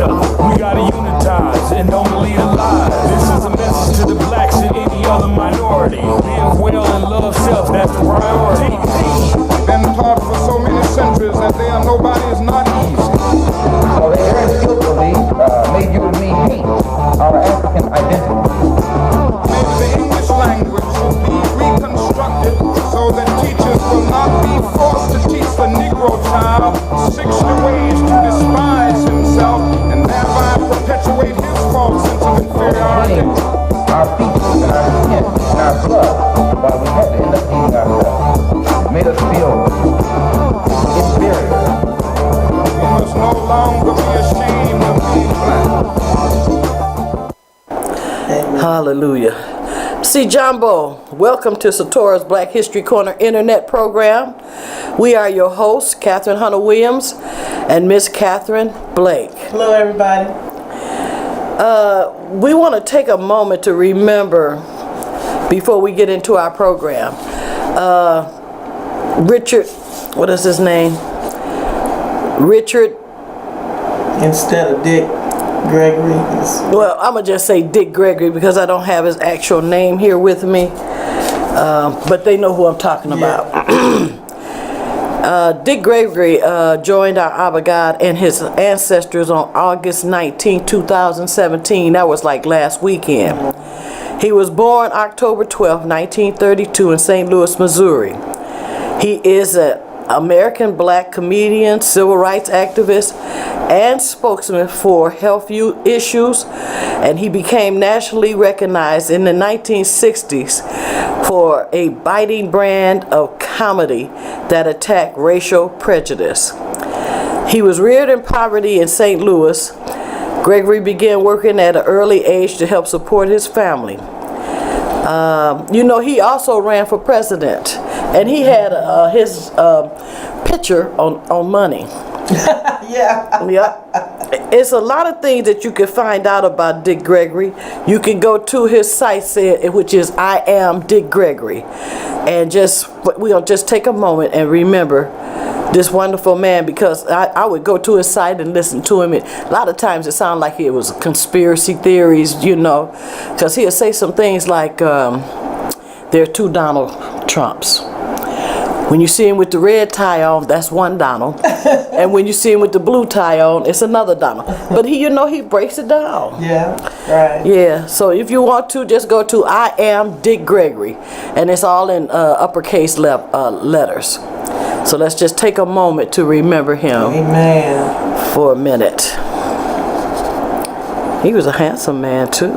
other. We gotta unitize and don't believe the lies. This is a message to the blacks and any other minority. Live well and love self, that's the priority. Been taught for so many centuries that they are nobody is not easy. So they very skillfully made you and me hate our African identity. Maybe the English language should be reconstructed so that teachers will not be forced to teach the Negro child 60 ways to despise himself and thereby perpetuate his false sense of inferiority. Our features and our skin and our blood, while we had to end up eating ourselves, it made us feel inferior. We must no longer be ashamed of being black. Hallelujah. See, Jumbo, welcome to Satora's Black History Corner Internet program. We are your hosts, Catherine Hunter-Williams and Miss Catherine Blake. Hello, everybody. We want to take a moment to remember, before we get into our program, Richard, what is his name? Richard. Instead of Dick Gregory. Well, I'm going to just say Dick Gregory because I don't have his actual name here with me. But they know who I'm talking about. Dick Gregory joined our Abba God and his ancestors on August 19, 2017. That was like last weekend. He was born October 12, 1932 in St. Louis, Missouri. He is an American black comedian, civil rights activist, and spokesman for health issues, and he became nationally recognized in the 1960s for a biting brand of comedy that attacked racial prejudice. He was reared in poverty in St. Louis. Gregory began working at an early age to help support his family. He also ran for president, and he had his picture on money. Yeah. It's a lot of things that you can find out about Dick Gregory. You can go to his site, which is I Am Dick Gregory, and we'll just take a moment and remember this wonderful man, because I would go to his site and listen to him. A lot of times it sounded like it was conspiracy theories, because he'll say some things like there are two Donald Trumps. When you see him with the red tie on, that's one Donald. And when you see him with the blue tie on, it's another Donald. But he breaks it down. Yeah, right. Yeah, so if you want to, just go to I Am Dick Gregory. And it's all in uppercase letters. So let's just take a moment to remember him. Amen. For a minute. He was a handsome man, too.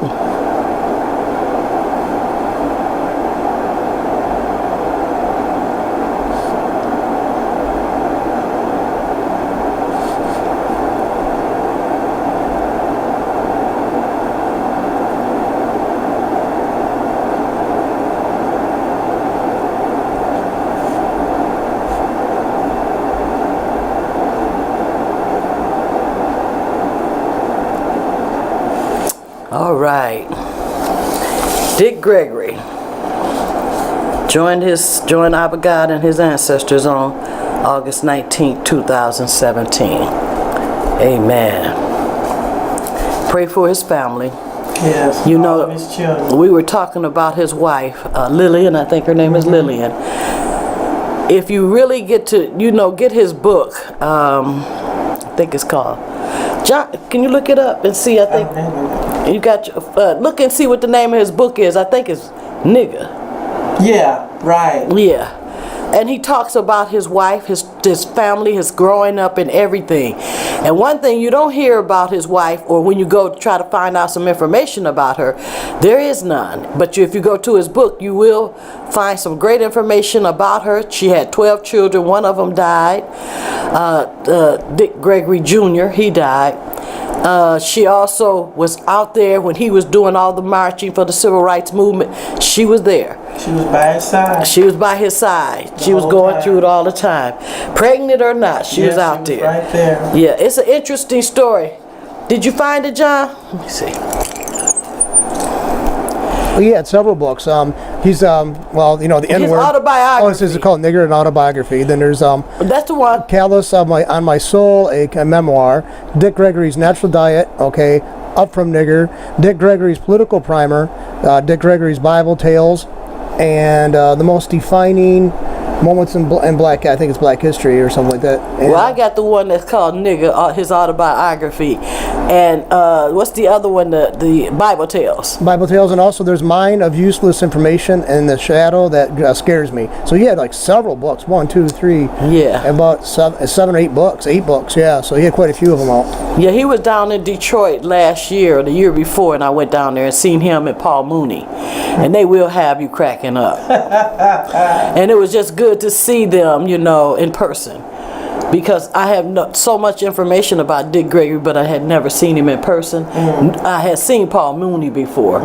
All right. Dick Gregory joined Abba God and his ancestors on August 19, 2017. Amen. Pray for his family. Yes, all of his children. We were talking about his wife, Lillian. I think her name is Lillian. If you really get to, get his book, I think it's called. John, can you look it up and see? I think you got look and see what the name of his book is. I think it's Nigga. Yeah, right. Yeah. And he talks about his wife, his family, his growing up and everything. And one thing you don't hear about his wife, or when you go try to find out some information about her, there is none. But if you go to his book, you will find some great information about her. She had 12 children. One of them died. Dick Gregory Jr., he died. She also was out there when he was doing all the marching for the civil rights movement. She was there. She was by his side. She was by his side. She was going through it all the time. Pregnant or not, she was out there. Right there. Yeah, it's an interesting story. Did you find it, John? Let me see. Well, he had several books. He's well, you know, the N-word. autobiography. Oh, it's called Nigger, an autobiography. Then there's That's the one. Callous on My Soul, a memoir. Dick Gregory's Natural Diet, okay, Up From Nigger. Dick Gregory's Political Primer. Dick Gregory's Bible Tales, and the most defining moments in Black, I think it's Black History or something like that. And Well, I got the one that's called Nigger, his autobiography, and what's the other one? The Bible Tales. Bible Tales, and also there's Mine of Useless Information and The Shadow That Scares Me. So he had like several books, 1, 2, 3, Yeah. about seven or 8 books, 8 books, yeah. So he had quite a few of them out. Yeah, he was down in Detroit last year or the year before, and I went down there and seen him and Paul Mooney, and they will have you cracking up. And it was just good to see them, you know, in person, because I have so much information about Dick Gregory, but I had never seen him in person. I had seen Paul Mooney before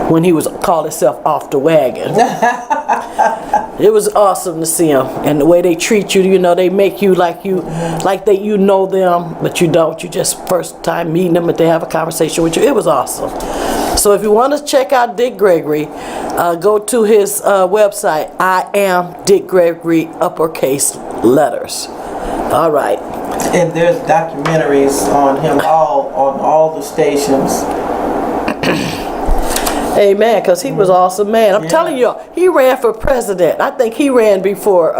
when he was called himself Off the Wagon. It was awesome to see him, and the way they treat you, you know, they make you like you know them, but you don't. You just first time meeting them, but they have a conversation with you. It was awesome. So if you want to check out Dick Gregory, go to his website. I am Dick Gregory, uppercase letters. All right. And there's documentaries on him on all the stations. Amen, because he was awesome, man. I'm telling you, he ran for president. I think he ran before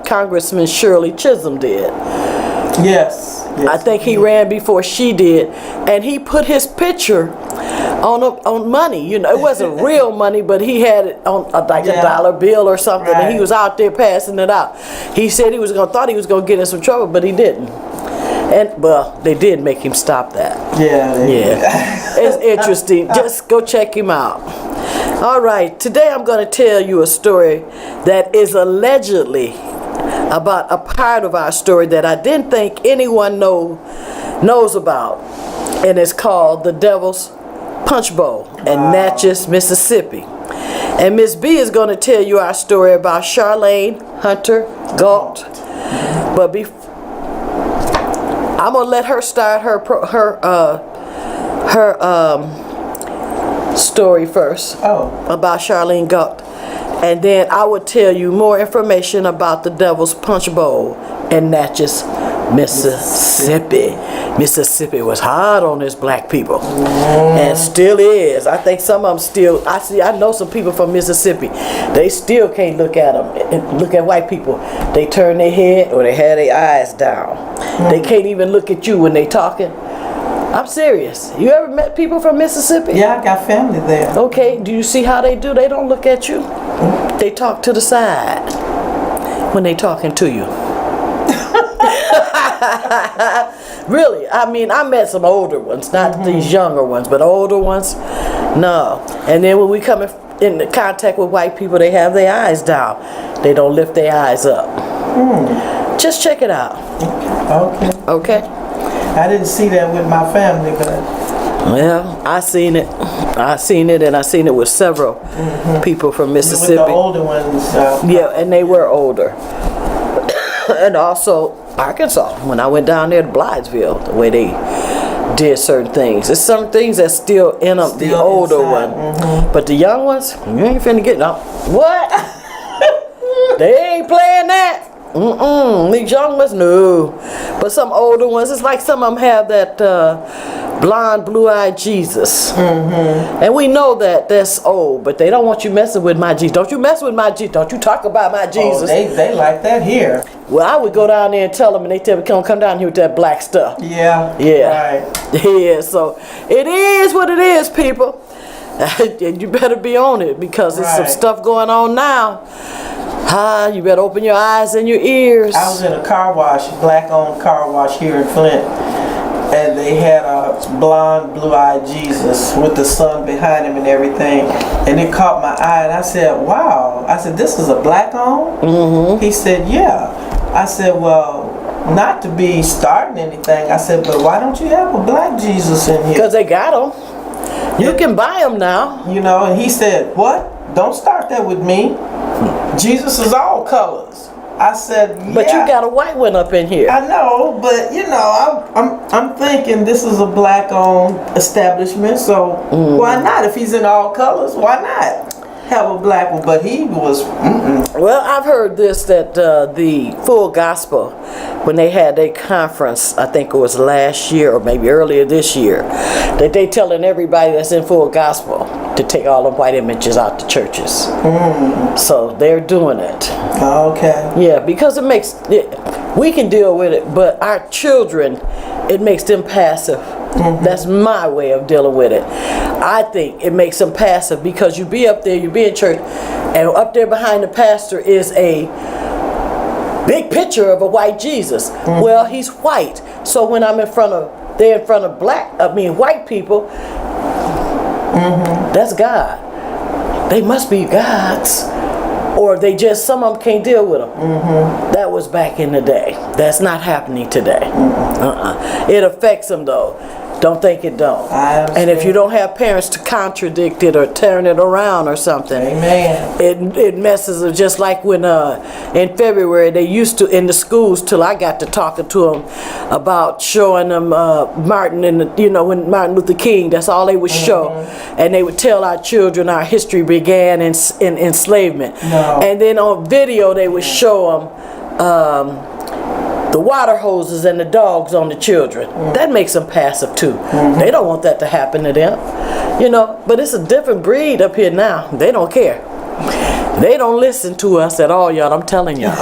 Congressman Shirley Chisholm did. Yes. I think he ran before she did, and he put his picture on money. You know, it wasn't real money, but he had it on like a dollar bill or something, and he was out there passing it out. He said thought he was gonna get in some trouble, but he didn't. And well, they did make him stop that. Yeah. It's interesting. Just go check him out. All right, today I'm going to tell you a story that is allegedly about a part of our story that I didn't think anyone knows about, and it's called the Devil's Punchbowl in Natchez, Mississippi. And Miss B is going to tell you our story about Charlayne Hunter-Gault. But I'm gonna let her start her story first about Charlayne Gault, and then I will tell you more information about the Devil's Punchbowl in Natchez, Mississippi. Mississippi was hard on his black people, and still is. I think some of them still. I know some people from Mississippi. They still can't look at them and look at white people. They turn their head or they have their eyes down. They can't even look at you when they talking. I'm serious. You ever met people from Mississippi? Yeah, I got family there. Okay. Do you see how they do? They don't look at you. They talk to the side when they talking to you. Really, I mean, I met some older ones, not these younger ones, but older ones, no. And then when we come in contact with white people, they have their eyes down. They don't lift their eyes up. Just check it out. Okay. I didn't see that with my family, but well, I seen it, and I seen it with several people from Mississippi. With the older ones. Yeah, and they were older. And also Arkansas, when I went down there to Blythesville, the way they did certain things. There's some things that's still in them, the older one. But the young ones, you ain't finna get them. What? They ain't playing that. These young ones, no. But some older ones, it's like some of them have that blonde, blue-eyed Jesus. And we know that that's old, but they don't want you messing with my Jesus. Don't you mess with my Jesus. Don't you talk about my Jesus. Oh, they like that here. Well, I would go down there and tell them, and they tell me, come down here with that black stuff. Yeah. Right. Yeah, so it is what it is, people. And you better be on it, because there's some stuff going on now. You better open your eyes and your ears. I was in a car wash, black-owned car wash here in Flint, and they had a blonde, blue-eyed Jesus with the sun behind him and everything, and it caught my eye, and I said, wow. I said, this is a black-owned? He said, yeah. I said, well, not to be starting anything. I said, but why don't you have a black Jesus in here? Because they got them. You can buy them now. You know, and he said, what? Don't start that with me. Jesus is all colors. I said, yeah. But you got a white one up in here. I know, but you know, I'm thinking this is a black-owned establishment, so why not? If he's in all colors, why not? have a black one, but he was. Well, I've heard this, that the Full Gospel, when they had their conference, I think it was last year or maybe earlier this year, that they telling everybody that's in Full Gospel to take all the white images out the churches. So they're doing it. Okay. Yeah, because it makes we can deal with it, but our children, it makes them passive. That's my way of dealing with it. I think it makes them passive because you be up there, you be in church, and up there behind the pastor is a big picture of a white Jesus. Well, he's white, so when I'm in front of white people, that's God. They must be gods. Or they just, some of them can't deal with them. That was back in the day. That's not happening today. It affects them though. Don't think it don't. And if you don't have parents to contradict it or turn it around or something, it messes up. Just like when in February they used to in the schools, till I got to talking to them about showing them Martin and when Martin Luther King. That's all they would show, and they would tell our children our history began in enslavement. And then on video they would show them. The water hoses and the dogs on the children. That makes them passive too. They don't want that to happen to them. But it's a different breed up here now. They don't care. They don't listen to us at all, y'all. I'm telling y'all.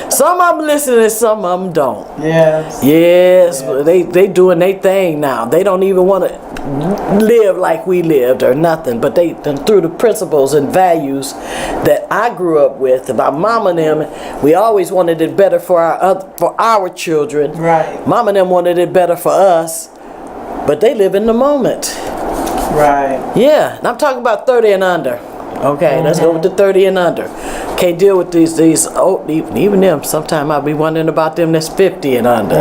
Some of them listen and some of them don't. Yes. But they doing their thing now. They don't even want to live like we lived or nothing, but they through the principles and values that I grew up with. My mama and them, we always wanted it better for our children. Right. Mama and them wanted it better for us, but they live in the moment. Right. Yeah, and I'm talking about 30 and under. Okay, let's go with the 30 and under. Can't deal with these even them. Sometimes I'll be wondering about them that's 50 and under.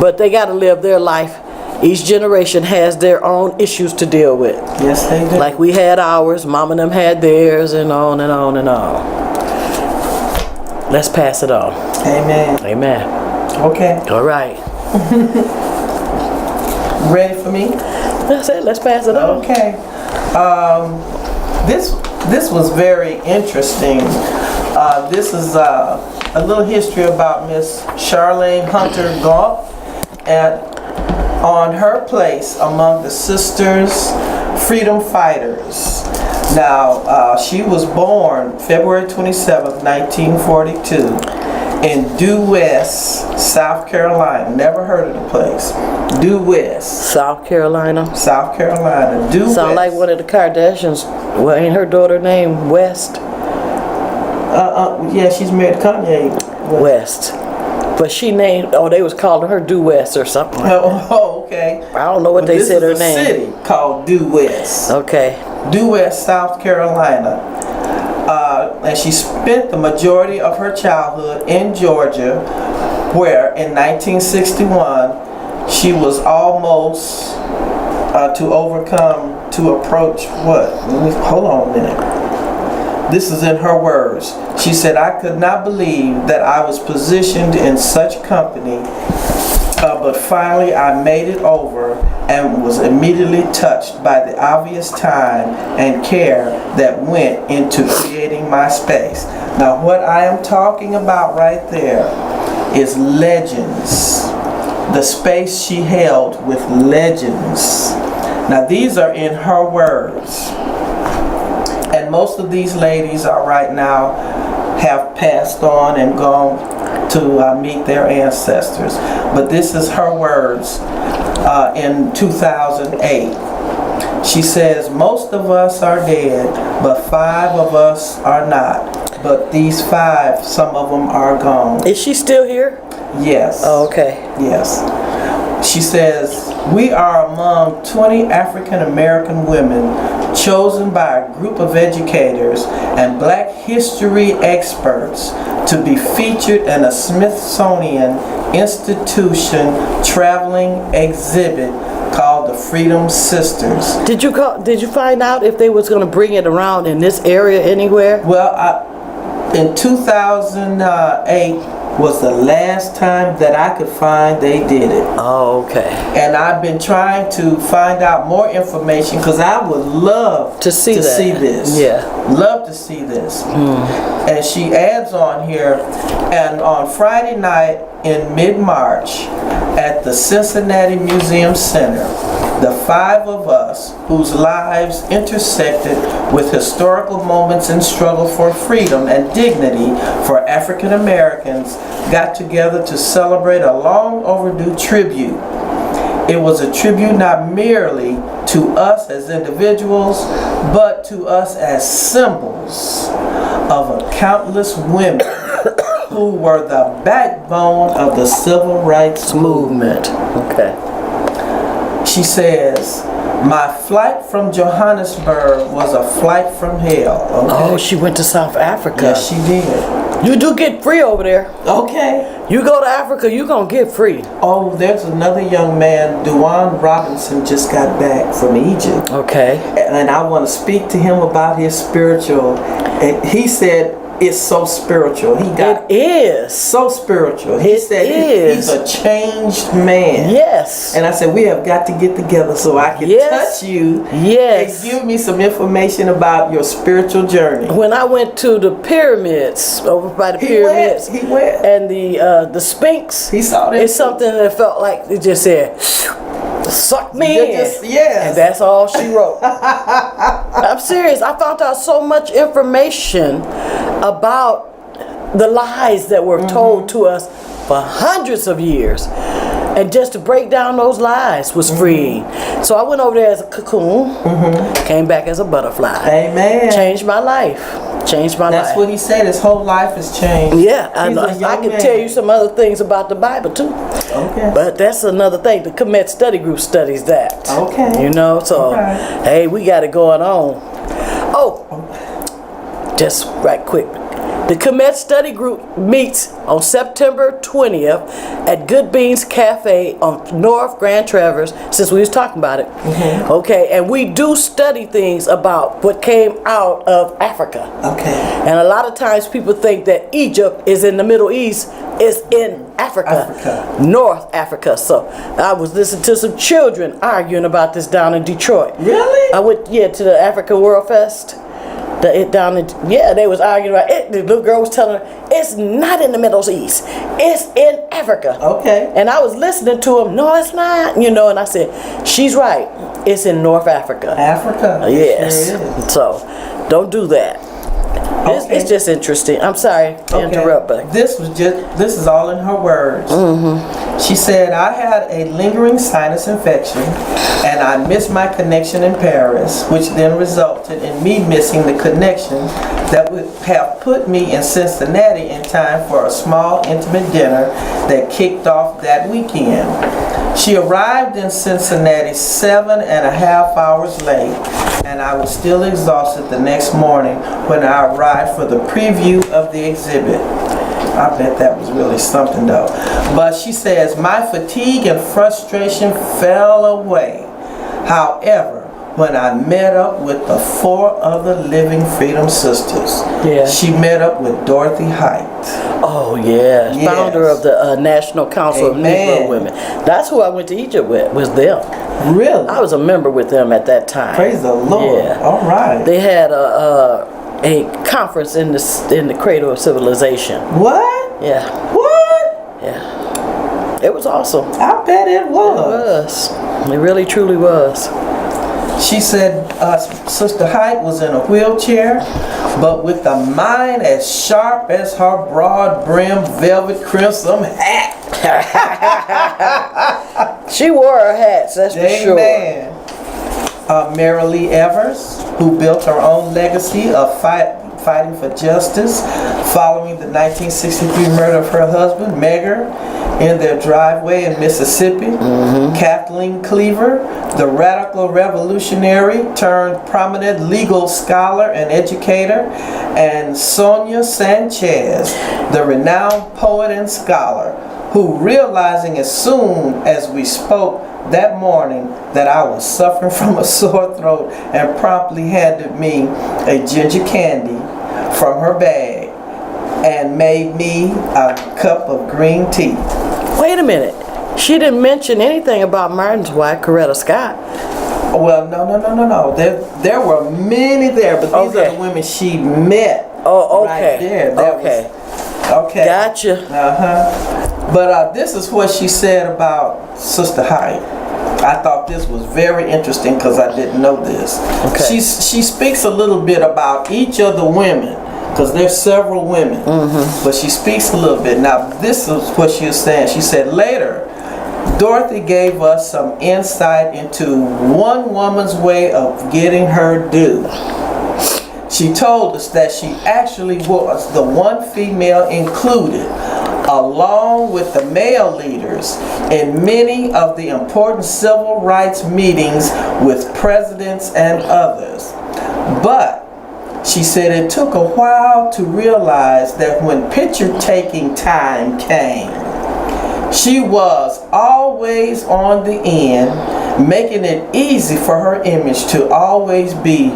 But they got to live their life. Each generation has their own issues to deal with. Yes, they do. Like we had ours, Mom and them had theirs, and on and on and on. Let's pass it on. Amen. Amen. Okay. All right. Ready for me? That's it. Let's pass it on. Okay. This was very interesting. This is a little history about Miss Charlayne Hunter-Gault and on her place among the sisters freedom fighters. Now, she was born February 27th, 1942 in Due West, South Carolina. Never heard of the place. Due West. South Carolina. South Carolina. Due West. Sound like one of the Kardashians. Well, ain't her daughter named West? Yeah, she's married to Kanye West. But she named, they was calling her Due West or something. Oh, okay. I don't know what they said her name. This is a city called Due West. Okay. Due West, South Carolina. And she spent the majority of her childhood in Georgia, where in 1961 she was almost to approach what? Hold on a minute. This is in her words. She said, "I could not believe that I was positioned in such company, but finally I made it over and was immediately touched by the obvious time and care that went into creating my space." Now what I am talking about right there is legends. The space she held with legends. Now these are in her words. And most of these ladies are right now have passed on and gone to meet their ancestors. But this is her words in 2008. She says, "Most of us are dead, but 5 of us are not. But these 5, some of them are gone." Is she still here? Yes. Oh, okay. Yes. She says, "We are among 20 African American women chosen by a group of educators and black history experts to be featured in a Smithsonian Institution traveling exhibit called the Freedom Sisters." Did you find out if they was going to bring it around in this area anywhere? Well, in 2008, was the last time that I could find they did it. Oh, okay. And I've been trying to find out more information because I would love To see this. Yeah. Love to see this. And she adds on here, and on Friday night in mid-March at the Cincinnati Museum Center, the 5 of us whose lives intersected with historical moments in struggle for freedom and dignity for African Americans got together to celebrate a long overdue tribute. It was a tribute not merely to us as individuals, but to us as symbols of a countless women who were the backbone of the civil rights movement. Okay. She says, my flight from Johannesburg was a flight from hell. Okay. Oh, she went to South Africa. Yes, she did. You do get free over there. Okay. You go to Africa, you gonna get free. Oh, there's another young man, Duane Robinson, just got back from Egypt. Okay. And I want to speak to him about his spiritual. And he said it's so spiritual. He got It is. so spiritual. He It said is. he's a changed man. Yes. And I said, we have got to get together so I can Yes. touch you Yes. and give me some information about your spiritual journey. When I went to the pyramids, over by the He pyramids, went. He went. and the Sphinx, He saw that. it's something that felt like it just said, suck me in. Yes. And that's all she wrote. I'm serious. I found out so much information about the lies that were told to us for hundreds of years. And just to break down those lies was freeing. So I went over there as a cocoon, came back as a butterfly. Amen. Changed my life. Changed my life. That's what he said. His whole life has changed. Yeah, He's a I young can man. tell you some other things about the Bible too. Okay. But that's another thing. The Comet Study Group studies that. Okay. You know, so Alright. hey, we got it going on. Oh, just right quick. The Comet Study Group meets on September 20th at Good Beans Cafe on North Grand Traverse, since we was talking about it. Okay, and we do study things about what came out of Africa. Okay. And a lot of times people think that Egypt is in the Middle East. It's in Africa, North Africa. So I was listening to some children arguing about this down in Detroit. Really? I went, to the Africa World Fest. They was arguing about it. The little girl was telling her, it's not in the Middle East. It's in Africa. Okay. And I was listening to them. No, it's not. And I said, she's right. It's in North Africa. Africa. Yes. It sure is. So don't do that. Okay. It's just interesting. I'm sorry to interrupt, but This is all in her words. She said, I had a lingering sinus infection and I missed my connection in Paris, which then resulted in me missing the connection that would have put me in Cincinnati in time for a small intimate dinner that kicked off that weekend. She arrived in Cincinnati 7.5 hours late, and I was still exhausted the next morning when I arrived for the preview of the exhibit. I bet that was really something though. But she says, my fatigue and frustration fell away. However, when I met up with the 4 other Living Freedom Sisters, she met up with Dorothy Height. oh yeah, Yes. founder of the National Council Amen. of Negro Women. That's who I went to Egypt with. Was them. Really? I was a member with them at that time. Praise the Lord. Yeah. All right. They had a conference in the cradle of civilization. What? Yeah, What? yeah. It was awesome. I bet it It was. was. It really, truly was. She said Sister Height was in a wheelchair, but with a mind as sharp as her broad-brimmed velvet crimson hat. She wore her hats, that's for sure. Amen. Mary Lee Evers, who built her own legacy of fighting for justice following the 1963 murder of her husband, Megger, in their driveway in Mississippi. Kathleen Cleaver, the radical revolutionary turned prominent legal scholar and educator, and Sonia Sanchez, the renowned poet and scholar, who, realizing as soon as we spoke that morning that I was suffering from a sore throat and promptly handed me a ginger candy from her bag. and made me a cup of green tea. Wait a minute. She didn't mention anything about Martin's wife, Coretta Scott. Well, no. There were many there, but these are the women she met. Oh, okay. Right there. Okay. Gotcha. But this is what she said about Sister Hyde. I thought this was very interesting because I didn't know this. Okay. She speaks a little bit about each of the women, because there's several women, but she speaks a little bit. Now, this is what she was saying. She said, later, Dorothy gave us some insight into one woman's way of getting her due. She told us that she actually was the one female included, along with the male leaders, in many of the important civil rights meetings with presidents and others. But she said it took a while to realize that when picture-taking time came, she was always on the end, making it easy for her image to always be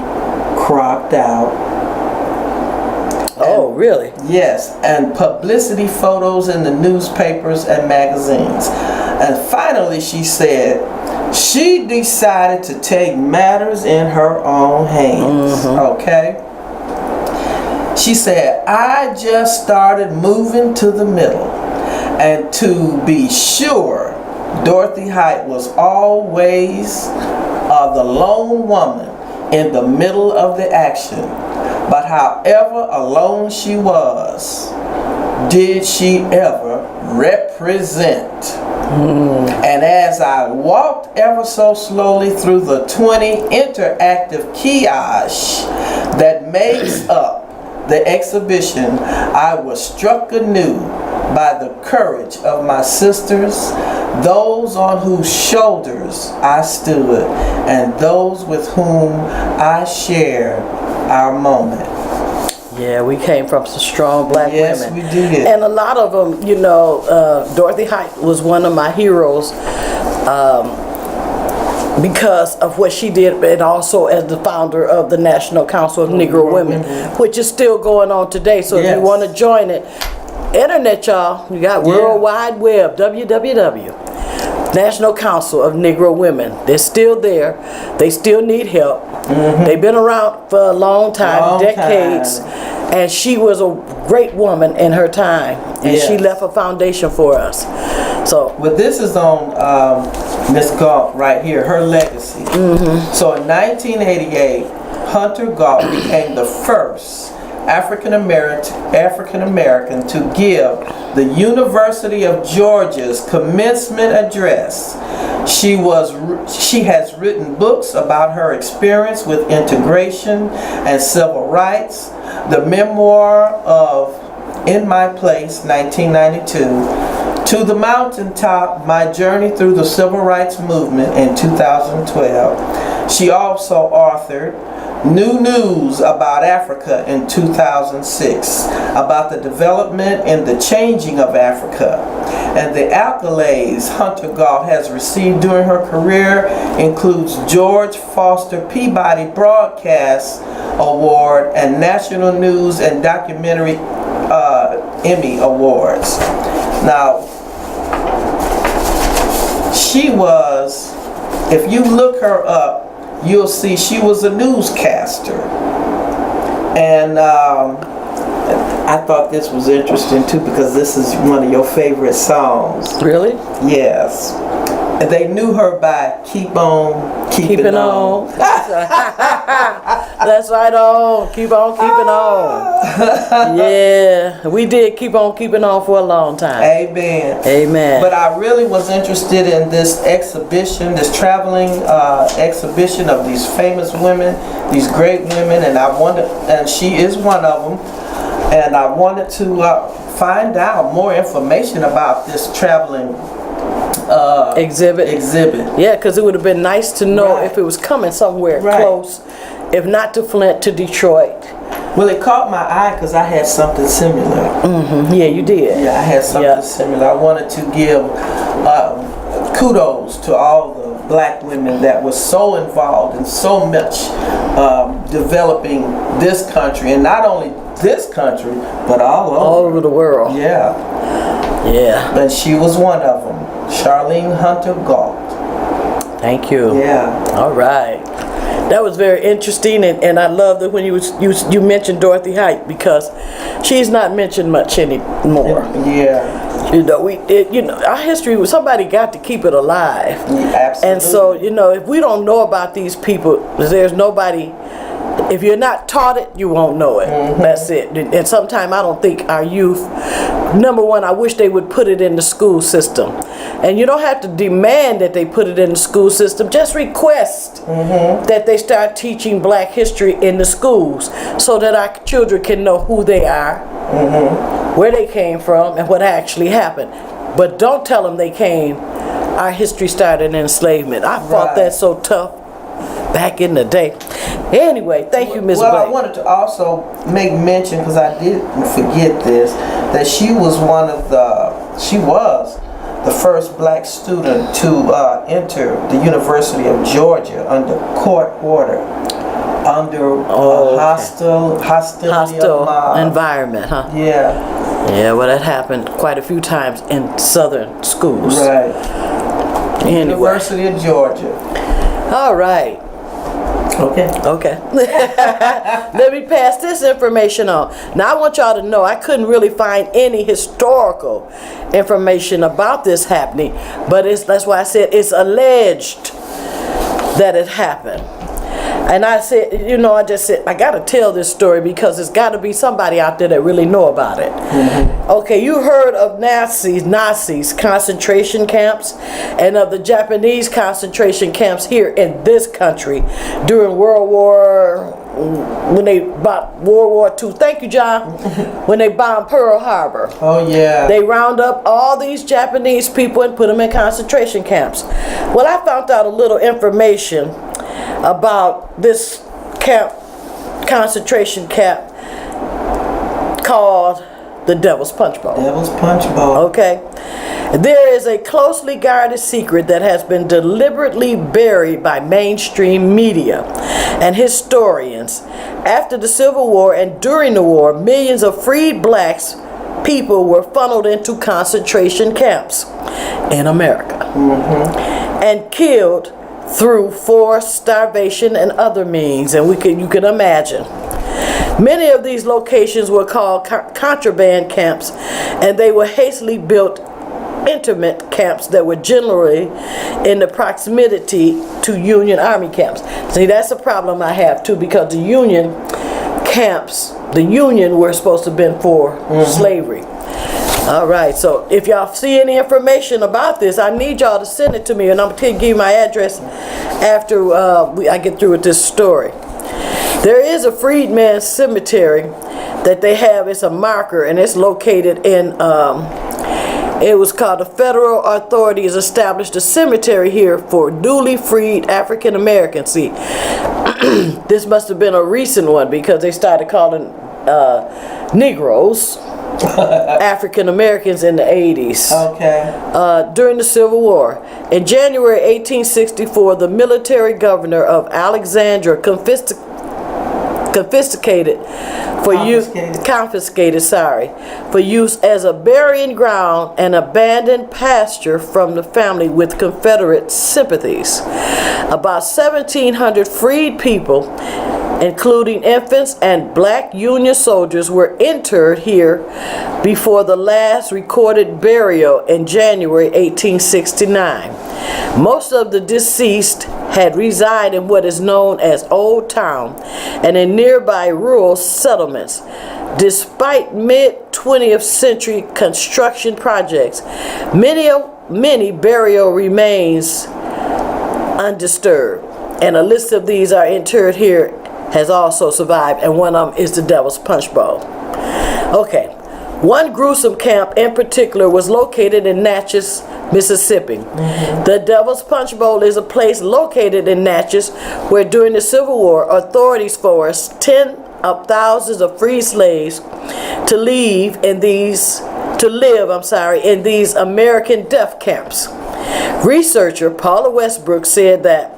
cropped out. Oh, really? Yes, and publicity photos in the newspapers and magazines. And finally, she said she decided to take matters in her own hands. Okay? She said, I just started moving to the middle. And to be sure, Dorothy Height was always the lone woman in the middle of the action. But however alone she was, did she ever represent? And as I walked ever so slowly through the 20 interactive kiosks that makes up the exhibition, I was struck anew by the courage of my sisters, those on whose shoulders I stood, and those with whom I shared our moment. Yeah, we came from some strong black women. Yes, we did. And a lot of them, you know, Dorothy Height was one of my heroes because of what she did, and also as the founder of the National Council of Negro Women, which is still going on today. So if you want to join it, internet, y'all, you got World Wide Web, www. National Council of Negro Women. They're still there. They still need help. They've been around for a long time, decades. And she was a great woman in her time. And she left a foundation for us. So, but this is on Miss Gault right here, her legacy. So in 1988, Hunter-Gault became the first African American to give the University of Georgia's commencement address. She has written books about her experience with integration and civil rights. The memoir of In My Place, 1992, To the Mountaintop, My Journey Through the Civil Rights Movement in 2012. She also authored New News About Africa in 2006, about the development and the changing of Africa. And the accolades Hunter-Gault has received during her career includes George Foster Peabody Broadcast Award and National News and Documentary Emmy Awards. Now, she was, if you look her up, you'll see she was a newscaster. And I thought this was interesting too, because this is one of your favorite songs. really? Yes. And they knew her by Keep On Keeping On. That's right on. Keep on keeping on. Yeah, we did keep on keeping on for a long time. Amen. Amen. But I really was interested in this exhibition, this traveling exhibition of these famous women, these great women, and I wanted, and she is one of them, and I wanted to find out more information about this traveling exhibit. Yeah, because it would have been nice to know if it was coming somewhere close, if not to Flint, to Detroit. Well, it caught my eye because I had something similar. Yeah, you did. Yeah, I had something similar. I wanted to give kudos to all the black women that were so involved in so much developing this country, and not only this country, but all over. All over the world. Yeah. Yeah. And she was one of them. Charlayne Hunter-Gault. Thank you. Yeah. All right. That was very interesting, and I love that when you mentioned Dorothy Height, because she's not mentioned much anymore. Yeah. You know, our history, somebody got to keep it alive. Yeah, absolutely. And so, you know, if we don't know about these people, there's nobody. If you're not taught it, you won't know it. That's it. And sometimes I don't think our youth, number one, I wish they would put it in the school system. And you don't have to demand that they put it in the school system. Just request that they start teaching black history in the schools so that our children can know who they are, where they came from, and what actually happened. But don't tell them our history started in enslavement. I fought that so tough back in the day. Anyway, thank you, Ms. Well, Blake. I wanted to also make mention, because I did forget this, that she was the first black student to enter the University of Georgia under court order, under hostile environment, huh? Yeah. Yeah, well, that happened quite a few times in southern schools. Right. Anyway. University of Georgia. All right. Okay. Let me pass this information on. Now, I want y'all to know I couldn't really find any historical information about this happening, but that's why I said it's alleged that it happened. And I said, you know, I just said, I got to tell this story because there's got to be somebody out there that really know about it. Okay, you heard of Nazis concentration camps and of the Japanese concentration camps here in this country during World War II. Thank you, John. When they bombed Pearl Harbor. Oh, yeah. They round up all these Japanese people and put them in concentration camps. Well, I found out a little information about this concentration camp called the Devil's Punchbowl. Devil's Punchbowl. Okay. There is a closely guarded secret that has been deliberately buried by mainstream media and historians. After the Civil War and during the war, millions of freed blacks people were funneled into concentration camps in America and killed through forced starvation and other means, and you can imagine. Many of these locations were called contraband camps, and they were hastily built interment camps that were generally in the proximity to Union Army camps. See, that's a problem I have too, because the Union camps, the Union were supposed to have been for slavery. All right, so if y'all see any information about this, I need y'all to send it to me, and I'm going to give you my address after I get through with this story. There is a freedman's cemetery that they have. It's a marker, and it's located in, it was called the Federal Authorities established a cemetery here for newly freed African Americans. See, this must have been a recent one because they started calling Negroes African Americans in the 80s. Okay. During the Civil War. In January 1864, the military governor of Alexandria confiscated for use as a burying ground and abandoned pasture from the family with Confederate sympathies. About 1,700 freed people, including infants and black Union soldiers, were interred here before the last recorded burial in January 1869. Most of the deceased had resided in what is known as Old Town and in nearby rural settlements. Despite mid-20th century construction projects, many burial remains undisturbed, and a list of these are interred here has also survived, and one of them is the Devil's Punchbowl. Okay, one gruesome camp in particular was located in Natchez, Mississippi. The Devil's Punchbowl is a place located in Natchez where during the Civil War, authorities forced tens of thousands of free slaves to live in these American death camps. Researcher Paula Westbrook said that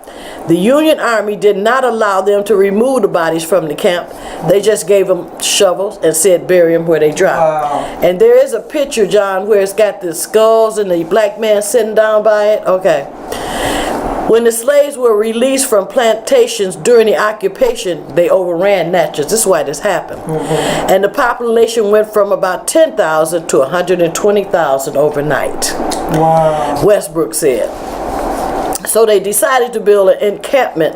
the Union Army did not allow them to remove the bodies from the camp. They just gave them shovels and said bury them where they dropped. Wow. And there is a picture, John, where it's got the skulls and the black man sitting down by it. Okay. When the slaves were released from plantations during the occupation, they overran Natchez. This is why this happened. And the population went from about 10,000 to 120,000 overnight. Wow. Westbrook said. So they decided to build an encampment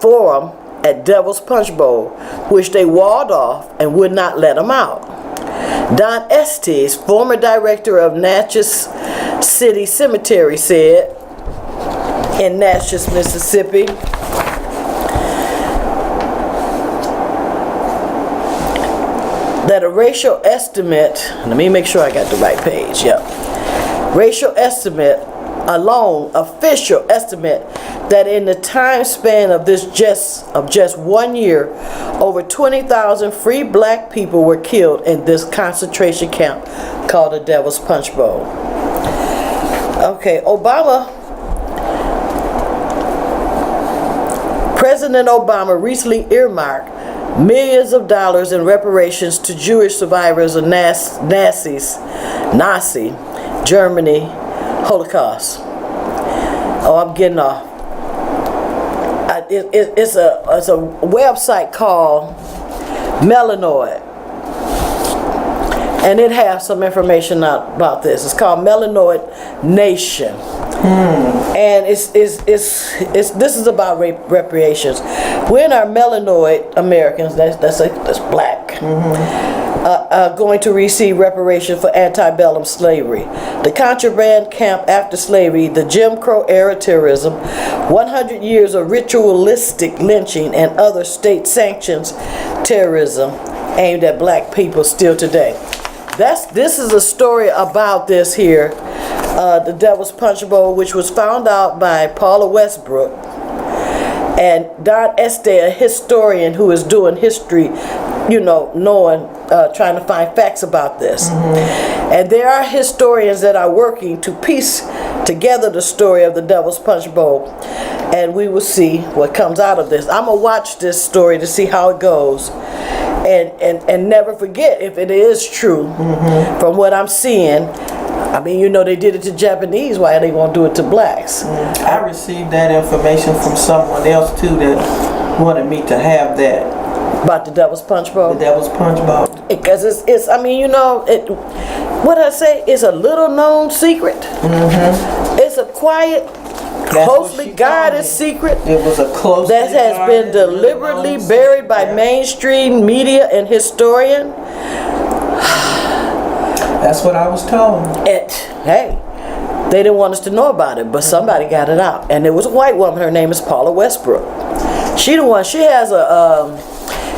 for them at Devil's Punchbowl, which they walled off and would not let them out. Don Estes, former director of Natchez City Cemetery, said in Natchez, Mississippi, that a racial estimate, let me make sure I got the right page, racial estimate alone, official estimate, that in the time span of just 1 year, over 20,000 free black people were killed in this concentration camp called the Devil's Punchbowl. Okay, President Obama recently earmarked millions of dollars in reparations to Jewish survivors of Nazi Germany Holocaust. Oh, I'm getting off. It's a website called Melanoid, and it has some information about this. It's called Melanoid Nation, and this is about reparations. When our melanoid Americans, that's black, going to receive reparations for antebellum slavery, the contraband camp after slavery, the Jim Crow era terrorism, 100 years of ritualistic lynching and other state-sanctioned terrorism aimed at black people still today. This is a story about this here, the Devil's Punchbowl, which was found out by Paula Westbrook and Don Estes, a historian who is doing history, trying to find facts about this. And there are historians that are working to piece together the story of the Devil's Punchbowl, and we will see what comes out of this. I'm gonna watch this story to see how it goes, and never forget if it is true from what I'm seeing. I mean, they did it to Japanese. Why are they gonna do it to blacks? I received that information from someone else too that wanted me to have that. About the Devil's Punchbowl? The Devil's Punchbowl. Because it's what I say is a little known secret. It's a quiet, closely guarded secret. It was a closely that has been deliberately buried by mainstream media and historian. That's what I was told. Hey, they didn't want us to know about it, but somebody got it out, and it was a white woman. Her name is Paula Westbrook. She has a.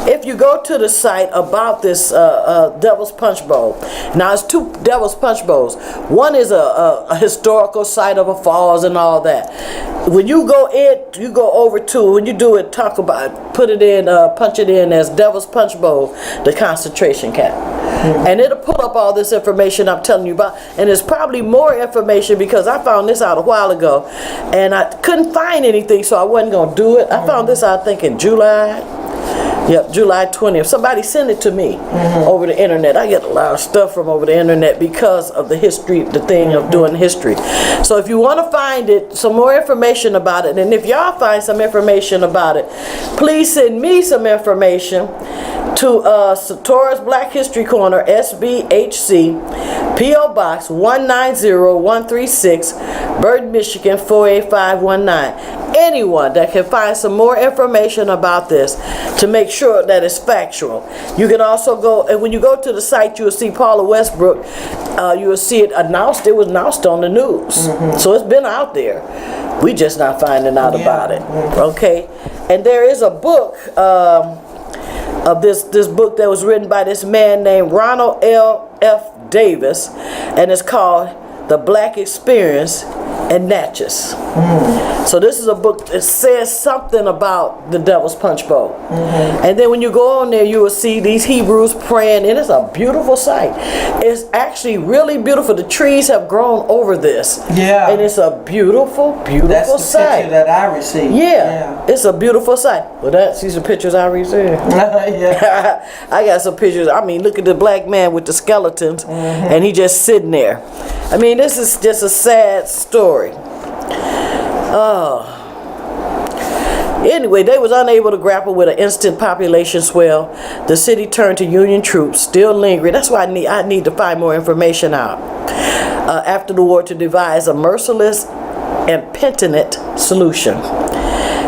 If you go to the site about this Devil's Punchbowl, now it's two Devil's Punchbowls. One is a historical site of a falls and all that. When you go over to, when you do it, put it in, punch it in as Devil's Punchbowl, the concentration camp. And it'll pull up all this information I'm telling you about. And there's probably more information because I found this out a while ago. And I couldn't find anything, so I wasn't going to do it. I found this out, I think, in July. Yep, July 20th. Somebody sent it to me over the internet. I get a lot of stuff from over the internet because of the history, the thing of doing history. So if you want to find it, some more information about it, and if y'all find some information about it, please send me some information to Satora's Black History Corner, SBHC, P.O. Box 190136, Burton, Michigan 48519. Anyone that can find some more information about this to make sure that it's factual. You can also go, and when you go to the site, you will see Paula Westbrook. You will see it announced. It was announced on the news. So it's been out there. We just not finding out about it. Okay? And there is a book of this book that was written by this man named Ronald L. F. Davis, and it's called The Black Experience and Natchez. So this is a book that says something about the Devil's Punch Bowl. And then when you go on there, you will see these Hebrews praying, and it's a beautiful sight. It's actually really beautiful. The trees have grown over this. Yeah. And it's a beautiful, beautiful That's the sight. picture that I received. Yeah, it's a beautiful sight. Well, that's these are pictures I received. Yeah. I got some pictures. I mean, look at the black man with the skeletons, and he just sitting there. I mean, this is just a sad story. Anyway, they was unable to grapple with an instant population swell. The city turned to Union troops, still lingering. That's why I need to find more information out. After the war, to devise a merciless and penitent solution.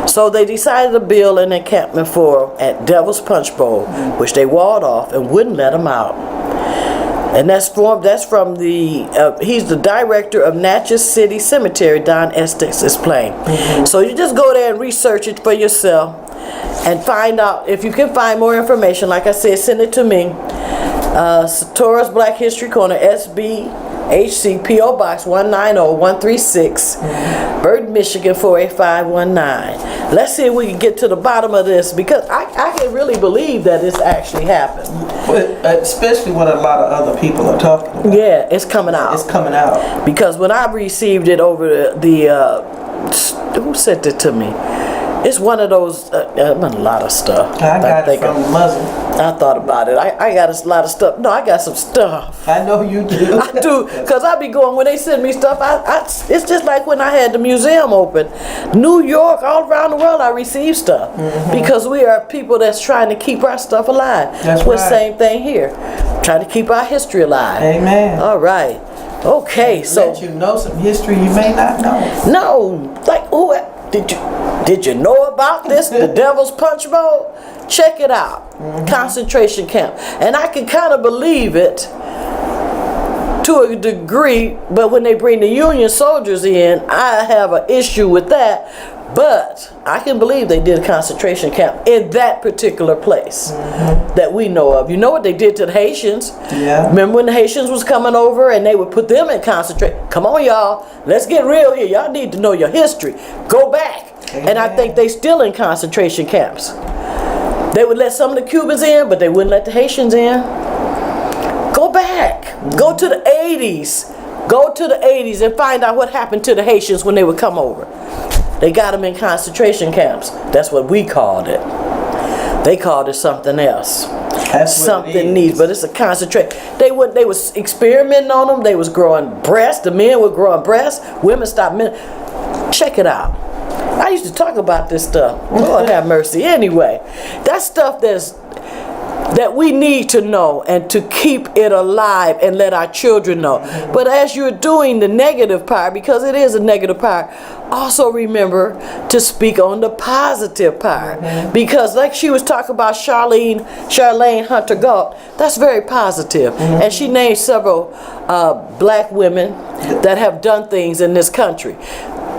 So they decided to build an encampment at Devil's Punch Bowl, which they walled off and wouldn't let them out. And that's from the, he's the director of Natchez City Cemetery, Don Estes is playing. So you just go there and research it for yourself and find out, if you can find more information, like I said, send it to me. Satora's Black History Corner, SBHC, P.O. Box 190136, Burton, Michigan 48519. Let's see if we can get to the bottom of this, because I can really believe that this actually happened. But especially what a lot of other people are talking about. Yeah, it's coming out. It's coming out. Because when I received it over who sent it to me? It's one of those, a lot of stuff. I got it from Muslim. I thought about it. I got a lot of stuff. No, I got some stuff. I know you do. I do, because I be going, when they send me stuff, it's just like when I had the museum open. New York, all around the world, I receive stuff. Because we are people that's trying to keep our stuff alive. That's Well, right. Same thing here. Trying to keep our history alive. Amen. All right. Okay, so. Let you know some history you may not know. No, like who did you know about this? The Devil's Punch Bowl? Check it out. Concentration camp. And I can kind of believe it to a degree, but when they bring the Union soldiers in, I have an issue with that. But I can believe they did a concentration camp in that particular place that we know of. You know what they did to the Haitians? Yeah. Remember when the Haitians was coming over and they would put them in concentration? Come on, y'all. Let's get real here. Y'all need to know your history. Go back. Amen. And I think they still in concentration camps. They would let some of the Cubans in, but they wouldn't let the Haitians in. Go back. Go to the 80s. Go to the 80s and find out what happened to the Haitians when they would come over. They got them in concentration camps. That's what we called it. They called it something else. That's Something neat, but it's a concentration. They was experimenting on them. They was growing breasts. The men were growing breasts. Women stopped men. Check it out. I used to talk about this stuff. Lord have mercy. Anyway, that's stuff that we need to know and to keep it alive and let our children know. But as you're doing the negative part, because it is a negative part, also remember to speak on the positive part. Because like she was talking about Charlayne Hunter-Gault, that's very positive. And she named several black women that have done things in this country.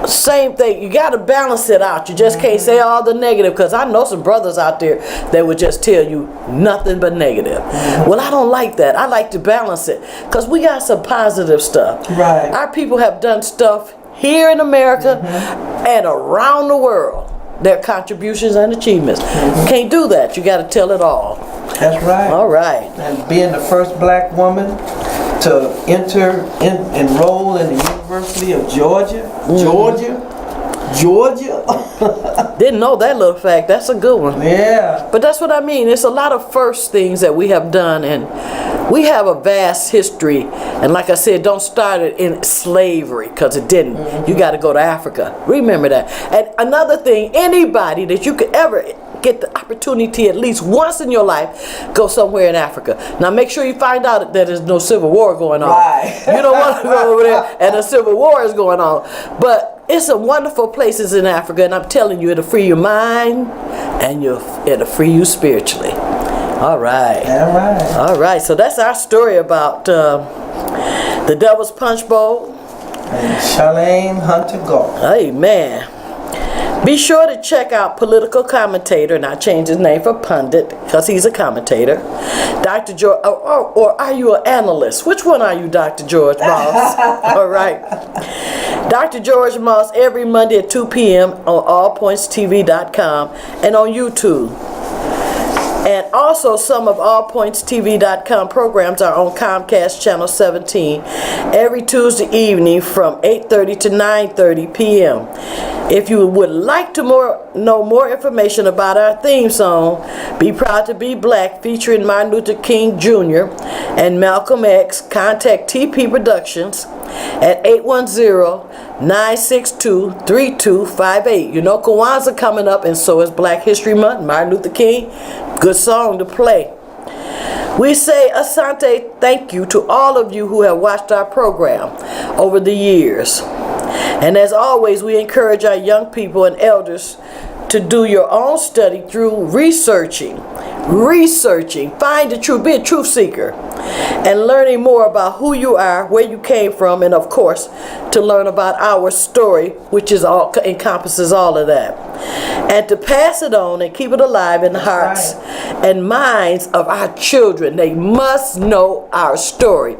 Same thing, you got to balance it out. You just can't say all the negative, because I know some brothers out there that would just tell you nothing but negative. Well, I don't like that. I like to balance it, because we got some positive stuff. Right. Our people have done stuff here in America and around the world. Their contributions and achievements. You can't do that. You got to tell it all. That's right. All right. And being the first black woman to enroll in the University of Georgia. Georgia. Didn't know that little fact. That's a good one. Yeah. But that's what I mean. It's a lot of first things that we have done, and we have a vast history. And like I said, don't start it in slavery, because it didn't. You got to go to Africa. Remember that. And another thing, anybody that you could ever get the opportunity at least once in your life, go somewhere in Africa. Now make sure you find out that there's no civil war going on. Right. You don't want to go over there and a civil war is going on. But it's some wonderful places in Africa, and I'm telling you, it'll free your mind and it'll free you spiritually. All right. All right. All right. So that's our story about the Devil's Punch Bowl. And Charlayne Hunter-Gault. Amen. Be sure to check out political commentator, and I changed his name for pundit because he's a commentator, Dr. George, or are you an analyst? Which one are you, Dr. George Moss? All right. Dr. George Moss every Monday at 2 p.m. on allpointstv.com and on YouTube. And also some of allpointstv.com programs are on Comcast Channel 17 every Tuesday evening from 8:30 to 9:30 p.m. If you would like to know more information about our theme song, Be Proud to Be Black, featuring Martin Luther King Jr. and Malcolm X, contact TP Productions at 810-962-3258. You know Kwanzaa coming up, and so is Black History Month. Martin Luther King, good song to play. We say Asante thank you to all of you who have watched our program over the years. And as always, we encourage our young people and elders to do your own study through researching, find the truth, be a truth seeker, and learning more about who you are, where you came from, and of course, to learn about our story, which is encompasses all of that. And to pass it on and keep it alive in the hearts and minds of our children. They must know our story.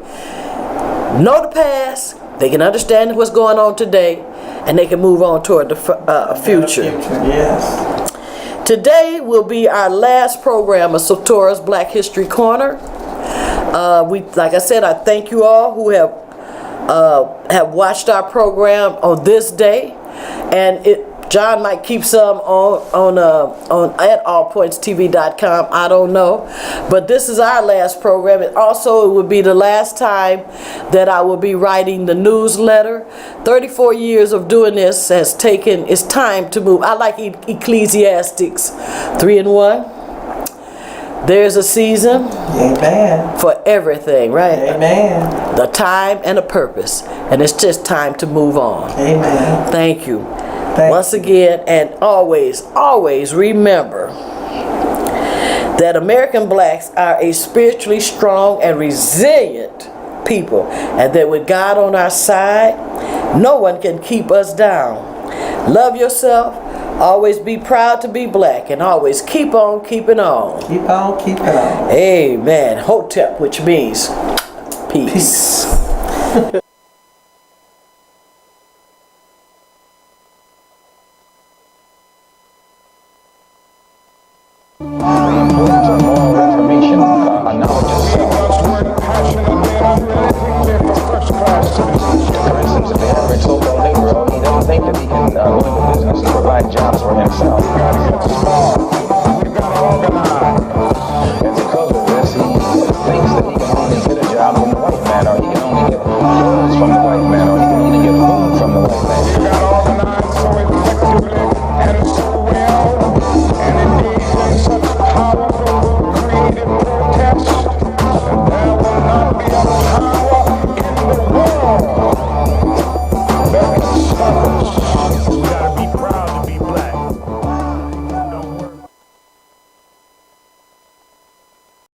Know the past, they can understand what's going on today, and they can move on toward the future. Yes. Today will be our last program of Satora's Black History Corner. Like I said, I thank you all who have watched our program on this day, and John might keep some on at allpointstv.com. I don't know, but this is our last program. And also, it would be the last time that I will be writing the newsletter. 34 years of doing this has taken. It's time to move. I like Ecclesiastics 3:1. There's a season for everything, right? Amen. The time and a purpose, and it's just time to move on. Amen. Thank you. Once again, and always, always remember that American blacks are a spiritually strong and resilient people, and that with God on our side, no one can keep us down. Love yourself, always be proud to be black, and always keep on keeping on. Keep on keeping on. Amen. Hotep, which means peace. From the white man.